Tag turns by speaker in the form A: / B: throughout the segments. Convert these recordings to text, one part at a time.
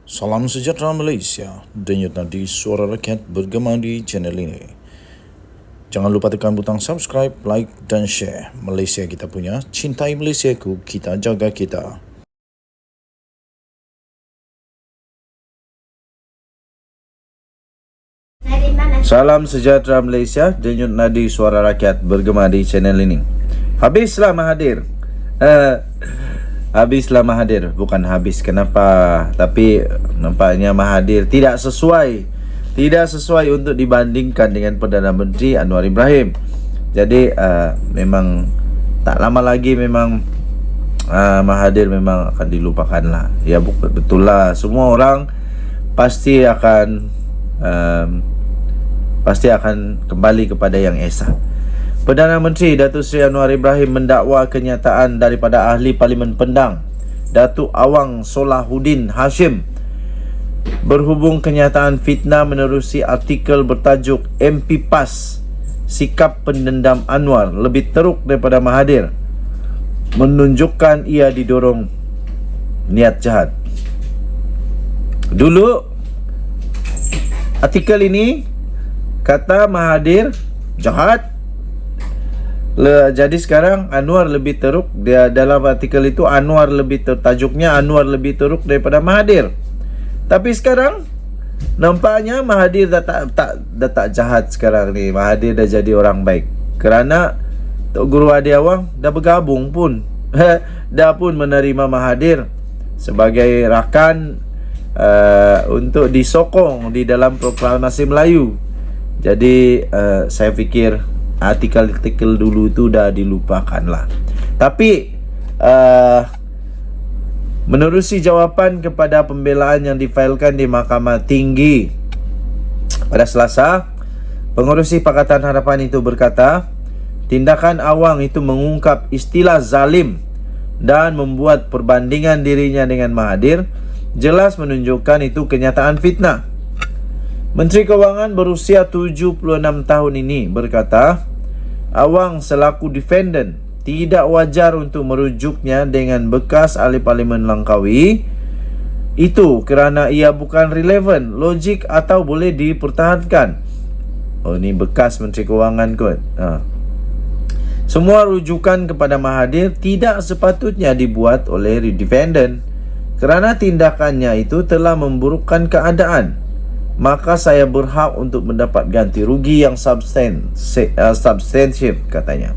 A: Salam sejahtera Malaysia, denyut nadi suara rakyat bergema di channel ini. Jangan lupa tekan butang subscribe, like dan share. Malaysia kita punya, cintai Malaysiaku, kita jaga kita. Salam sejahtera Malaysia, denyut nadi suara rakyat bergema di channel ini. Habislah Mahathir. Habislah Mahathir, bukan habis kenapa, tapi nampaknya Mahathir tidak sesuai untuk dibandingkan dengan Perdana Menteri Anwar Ibrahim. Jadi memang tak lama lagi memang Mahathir memang akan dilupakan lah. Ya betul lah, semua orang pasti akan kembali kepada yang esa. Perdana Menteri Datuk Seri Anwar Ibrahim mendakwa kenyataan daripada Ahli Parlimen Pendang Datuk Awang Solahuddin Hashim berhubung kenyataan fitnah menerusi artikel bertajuk MP PAS Sikap Pendendam Anwar lebih teruk daripada Mahathir, menunjukkan ia didorong niat jahat. Dulu artikel ini kata Mahathir jahat, jadi sekarang Anwar lebih teruk. Dia dalam artikel itu tajuknya Anwar lebih teruk daripada Mahathir. Tapi sekarang nampaknya Mahathir dah tak jahat sekarang ni. Mahathir dah jadi orang baik. Kerana Tok Guru Hadi Awang dah bergabung pun dah pun menerima Mahathir sebagai rakan untuk disokong di dalam proklamasi Melayu. Jadi saya fikir artikel-artikel dulu tu dah dilupakan lah. Tapi menerusi jawapan kepada pembelaan yang difailkan di Mahkamah Tinggi pada Selasa, Pengerusi Pakatan Harapan itu berkata, tindakan Awang itu mengungkap istilah zalim dan membuat perbandingan dirinya dengan Mahathir jelas menunjukkan itu kenyataan fitnah. Menteri Kewangan berusia 76 tahun ini berkata, Awang selaku defendant tidak wajar untuk merujuknya dengan bekas Ahli Parlimen Langkawi itu kerana ia bukan relevan, logik atau boleh dipertahankan. Oh, ni bekas Menteri Kewangan kot. Semua rujukan kepada Mahathir tidak sepatutnya dibuat oleh defendant kerana tindakannya itu telah memburukkan keadaan. Maka saya berhak untuk mendapat ganti rugi yang substansial, katanya.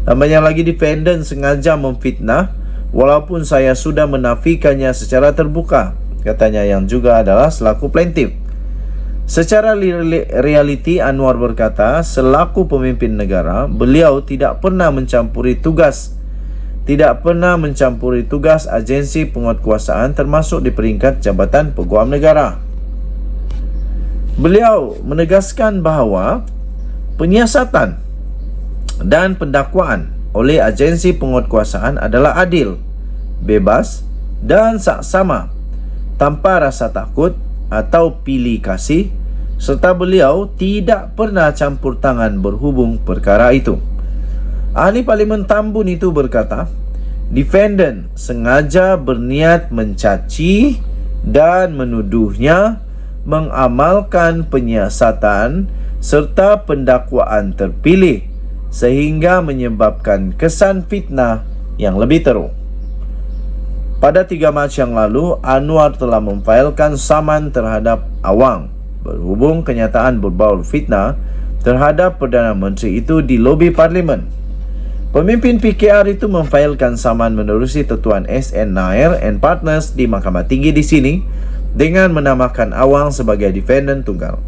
A: Tambahnya lagi, defendant sengaja memfitnah walaupun saya sudah menafikannya secara terbuka, katanya, yang juga adalah selaku plaintiff. Secara realiti, Anwar berkata, selaku pemimpin negara, beliau tidak pernah mencampuri tugas agensi penguatkuasaan termasuk di peringkat Jabatan Peguam Negara. Beliau menegaskan bahawa penyiasatan dan pendakwaan oleh agensi penguatkuasaan adalah adil, bebas dan saksama, tanpa rasa takut atau pilih kasih, serta beliau tidak pernah campur tangan berhubung perkara itu. Ahli Parlimen Tambun itu berkata, defendant sengaja berniat mencaci dan menuduhnya mengamalkan penyiasatan serta pendakwaan terpilih sehingga menyebabkan kesan fitnah yang lebih teruk. Pada 3 Mac yang lalu, Anwar telah memfailkan saman terhadap Awang berhubung kenyataan berbau fitnah terhadap Perdana Menteri itu di lobi Parlimen. Pemimpin PKR itu memfailkan saman menerusi Tuan SN Nair and Partners di Mahkamah Tinggi di sini dengan menamakan Awang sebagai defendant tunggal.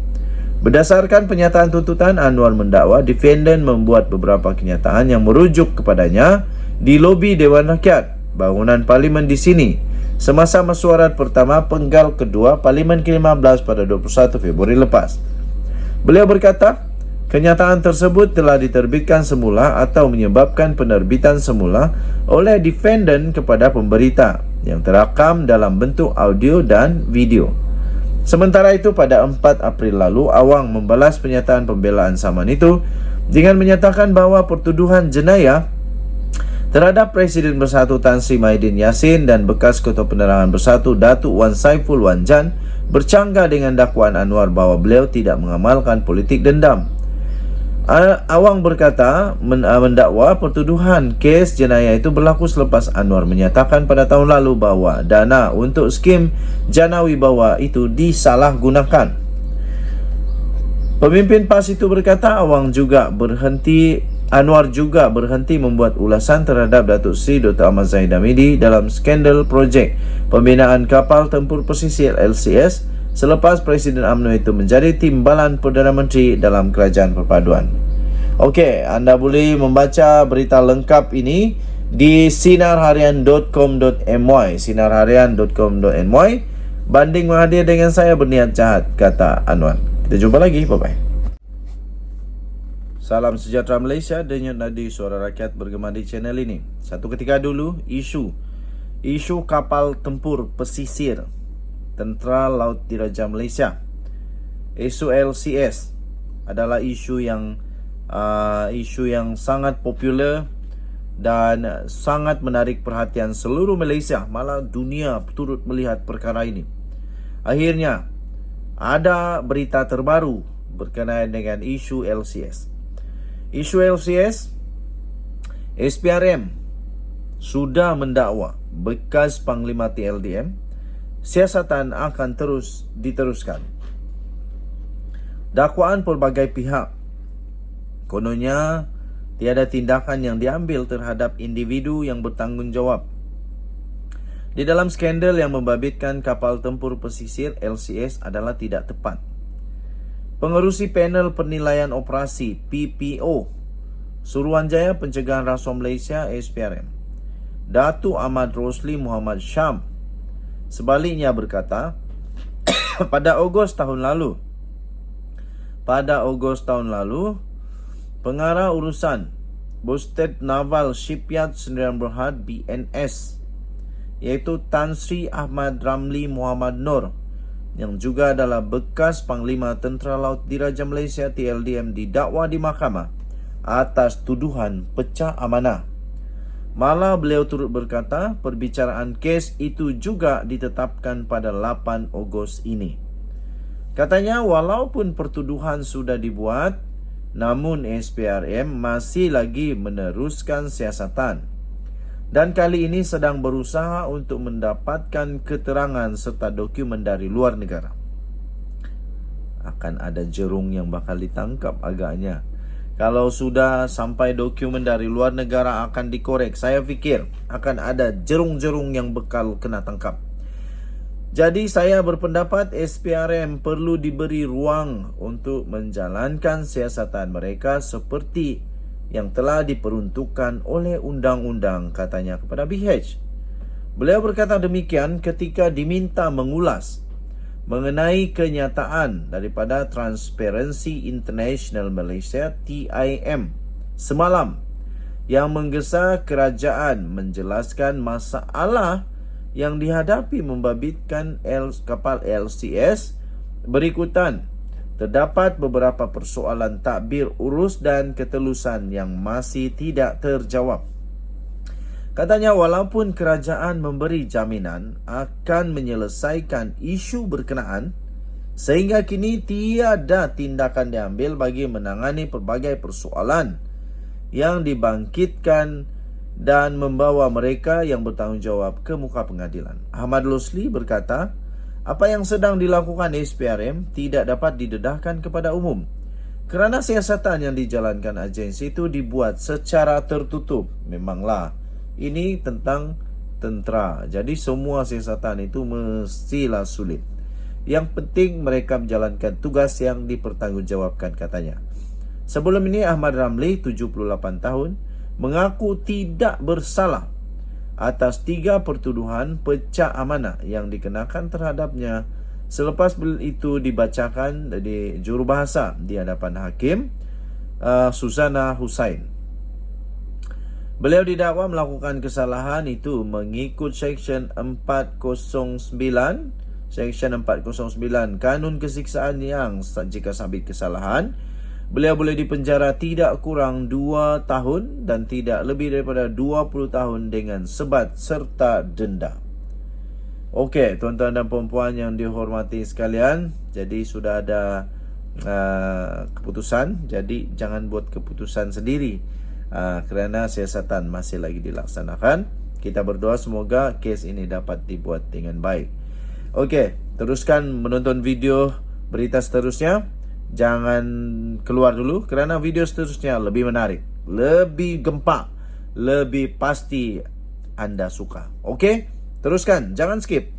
A: Berdasarkan penyataan tuntutan, Anwar mendakwa defendant membuat beberapa kenyataan yang merujuk kepadanya di lobi Dewan Rakyat, bangunan Parlimen di sini, semasa mesyuarat pertama penggal kedua Parlimen ke-15 pada 21 Februari lepas. Beliau berkata, kenyataan tersebut telah diterbitkan semula atau menyebabkan penerbitan semula oleh defendant kepada pemberita yang terakam dalam bentuk audio dan video. Sementara itu, pada 4 April lalu, Awang membalas pernyataan pembelaan saman itu dengan menyatakan bahawa pertuduhan jenayah terhadap Presiden Bersatu Tan Sri Mahyudin Yassin dan bekas Ketua Penerangan Bersatu Datuk Wan Saiful Wan Jan bercanggah dengan dakwaan Anwar bahawa beliau tidak mengamalkan politik dendam. Awang berkata mendakwa pertuduhan kes jenayah itu berlaku selepas Anwar menyatakan pada tahun lalu bahawa dana untuk skim jana wibawa itu disalahgunakan. Pemimpin PAS itu berkata Anwar juga berhenti membuat ulasan terhadap Datuk Seri Dr. Ahmad Zahid Hamidi dalam skandal projek pembinaan kapal tempur pesisir LCS selepas Presiden UMNO itu menjadi timbalan Perdana Menteri dalam Kerajaan Perpaduan. Okey, anda boleh membaca berita lengkap ini di sinarharian.com.my, sinarharian.com.my. Banding menghadir dengan saya berniat jahat, kata Anwar. Kita jumpa lagi, bye-bye. Salam sejahtera Malaysia, denyut nadi suara rakyat bergema di channel ini. Satu ketika dulu, isu kapal tempur pesisir Tentera Laut Diraja Malaysia, isu LCS adalah isu yang sangat popular dan sangat menarik perhatian seluruh Malaysia, malah dunia turut melihat perkara ini. Akhirnya ada berita terbaru berkenaan dengan isu LCS. Isu LCS, SPRM sudah mendakwa bekas Panglima TLDM. Siasatan akan terus diteruskan. Dakwaan pelbagai pihak. Kononnya tiada tindakan yang diambil terhadap individu yang bertanggungjawab di dalam skandal yang membabitkan kapal tempur pesisir LCS adalah tidak tepat. Pengerusi panel penilaian operasi PPO Suruhanjaya Pencegahan Rasuah Malaysia SPRM, Datuk Ahmad Rosli Muhammad Syam, sebaliknya berkata, pada Ogos tahun lalu, pengarah urusan Bosted Naval Shipyard Sdn Bhd BNS, iaitu Tan Sri Ahmad Ramli Muhammad Nur, yang juga adalah bekas Panglima Tentera Laut Diraja Malaysia TLDM, didakwa di mahkamah atas tuduhan pecah amanah. Malah beliau turut berkata perbicaraan kes itu juga ditetapkan pada 8 Ogos ini. Katanya walaupun pertuduhan sudah dibuat, namun SPRM masih lagi meneruskan siasatan. Dan kali ini sedang berusaha untuk mendapatkan keterangan serta dokumen dari luar negara. Akan ada jerung yang bakal ditangkap agaknya. Kalau sudah sampai dokumen dari luar negara akan dikorek, saya fikir akan ada jerung-jerung yang bakal kena tangkap. Jadi saya berpendapat SPRM perlu diberi ruang untuk menjalankan siasatan mereka seperti yang telah diperuntukkan oleh undang-undang, katanya kepada BH. Beliau berkata demikian ketika diminta mengulas mengenai kenyataan daripada Transparency International Malaysia TIM semalam yang menggesa kerajaan menjelaskan masalah yang dihadapi membabitkan kapal LCS berikutan. Terdapat beberapa persoalan takbir urus dan ketelusan yang masih tidak terjawab. Katanya walaupun kerajaan memberi jaminan akan menyelesaikan isu berkenaan, sehingga kini tiada tindakan diambil bagi menangani pelbagai persoalan yang dibangkitkan dan membawa mereka yang bertanggungjawab ke muka pengadilan. Ahmad Rosli berkata, apa yang sedang dilakukan SPRM tidak dapat didedahkan kepada umum kerana siasatan yang dijalankan agensi itu dibuat secara tertutup. Memanglah ini tentang tentera, jadi semua siasatan itu mestilah sulit. Yang penting mereka menjalankan tugas yang dipertanggungjawabkan, katanya. Sebelum ini Ahmad Ramli, 78 tahun, mengaku tidak bersalah atas 3 pertuduhan pecah amanah yang dikenakan terhadapnya selepas itu dibacakan di jurubahasa di hadapan Hakim Suzana Hussain. Beliau didakwa melakukan kesalahan itu mengikut Seksyen 409 Kanun Kesiksaan yang jika sabit kesalahan Beliau boleh dipenjara tidak kurang 2 tahun dan tidak lebih daripada 20 tahun dengan sebat serta denda. Okey, tuan-tuan dan puan-puan yang dihormati sekalian, jadi sudah ada keputusan. Jadi jangan buat keputusan sendiri kerana siasatan masih lagi dilaksanakan. Kita berdoa semoga kes ini dapat dibuat dengan baik. Okey, teruskan menonton video berita seterusnya. Jangan keluar dulu kerana video seterusnya lebih menarik, lebih gempak, lebih pasti anda suka. Okey? Teruskan, jangan skip.